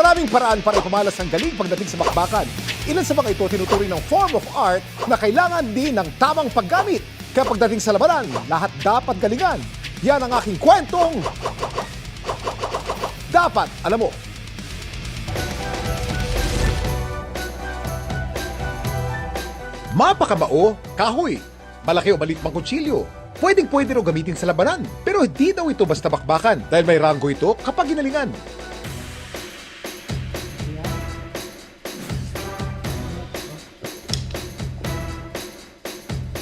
Maraming paraan para ipumalas ang galing pagdating sa bakbakan. Ilan sa mga ito tinuturing ng form of art na kailangan din ng tamang paggamit. Kaya pagdating sa labanan, lahat dapat galingan. Yan ang aking kwentong dapat alam mo. Mapakabao, kahoy, malaki o maliit mang kutsilyo. Pwedeng-pwede raw gamitin sa labanan. Pero hindi daw ito basta bakbakan dahil may ranggo ito kapag ginalingan.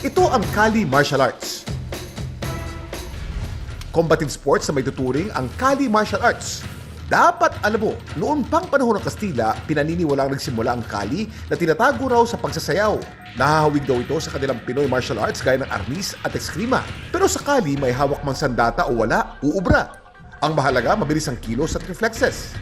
Ito ang Kali Martial Arts. Combative sports na may tuturing ang Kali Martial Arts. Dapat alam mo, noon pang panahon ng Kastila, pinaniniwalang nagsimula ang Kali na tinatago raw sa pagsasayaw. Nahahawig daw ito sa kanilang Pinoy martial arts gaya ng arnis at eskrima. Pero sa Kali, may hawak mang sandata o wala, uubra. Ang mahalaga, mabilis ang kilos at reflexes.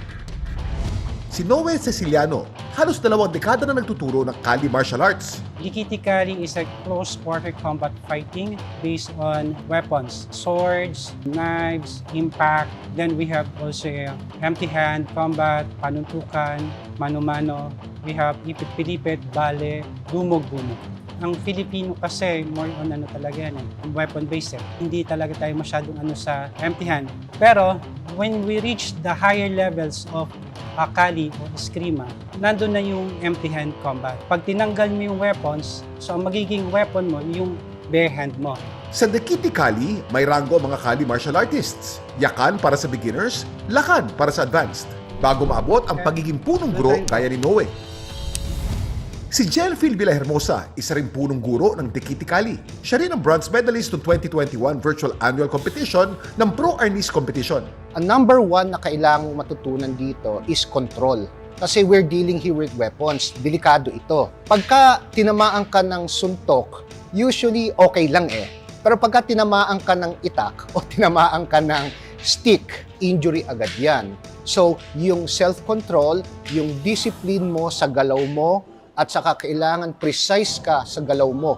Si Noe Ceciliano, halos 2 dekada na nagtuturo ng Kali Martial Arts. Likiti Kali is a close quarter combat fighting based on weapons, swords, knives, impact. Then we have also empty hand combat, panuntukan, mano-mano. We have ipit-pilipit, bale, dumog-dumog. Ang Filipino kasi more on talaga yan, weapon based. Hindi talaga tayo masyadong sa empty hand. Pero when we reach the higher levels of Kali o eskrima, nandun na yung empty hand combat. Pag tinanggal mo yung weapons, so ang magiging weapon mo, yung bare hand mo. Sa Likiti Kali, may ranggo ang mga Kali martial artists. Yakan para sa beginners, lakan para sa advanced. Bago maabot ang pagiging punong guro gaya ni Noe. Si Jelfil Villahermosa, isa rin punong guro ng Likiti Kali. Siya rin ang bronze medalist ng 2021 virtual annual competition ng Pro Arnis Competition. Ang number 1 na kailangang matutunan dito is control. Kasi we're dealing here with weapons. Delikado ito. Pagka tinamaan ka ng suntok, usually okay lang Pero pagka tinamaan ka ng itak o tinamaan ka ng stick, injury agad yan. So, yung self-control, yung discipline mo sa galaw mo, at saka kailangan precise ka sa galaw mo.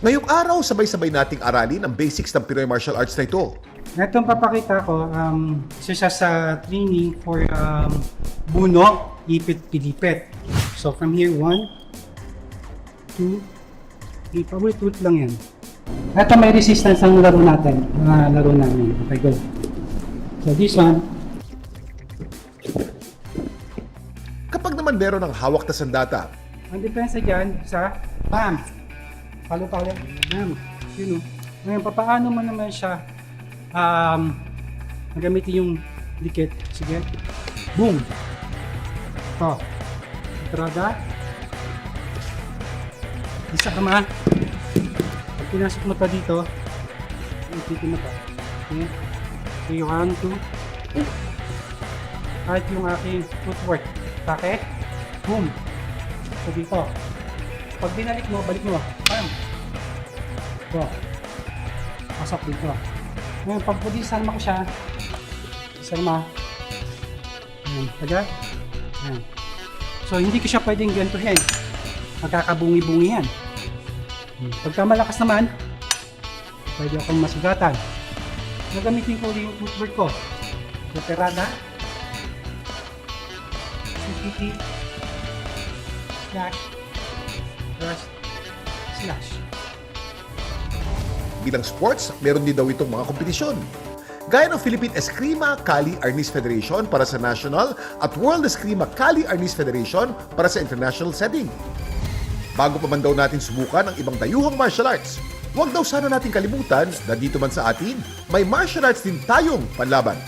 Ngayong araw, sabay-sabay nating aralin ang basics ng Pinoy martial arts na ito. Itong papakita ko, isa siya sa training for buno, ipit-pilipit. So from here, 1, 2, 3, paulit-ulit lang yan. Ito may resistance ang laro natin, laro namin. Okay, go. So this one, Kapag naman meron ng hawak na sandata, ang depensa dyan sa bam! Palo-palo, bam! Yun o. Ngayon, papaano mo naman siya gamitin yung dikit? Sige. Boom! Ito. Entrada. Isa ka ma. Pag pinasok mo pa dito, ipitin mo pa. Okay. So, 1, 2. Kahit yung aking footwork. Take. Boom. So dito. Pag binalik mo, balik mo. Bam. Ito. Pasok dito. Ngayon, pag disarma ko siya, disarma. Ayan. Taga. Ayan. So, hindi ko siya pwedeng gantuhin. Magkakabungi-bungi yan. Pagka malakas naman, pwede akong masugatan. Nagamitin ko yung footwork ko. Laterada. CPT, slash, thrust, slash. bilang sports, meron din daw itong mga kompetisyon. Gaya ng Philippine Eskrima Kali Arnis Federation para sa national at World Eskrima Kali Arnis Federation para sa international setting. Bago pa man daw natin subukan ang ibang dayuhang martial arts, huwag daw sana natin kalimutan na dito man sa atin, may martial arts din tayong panlaban.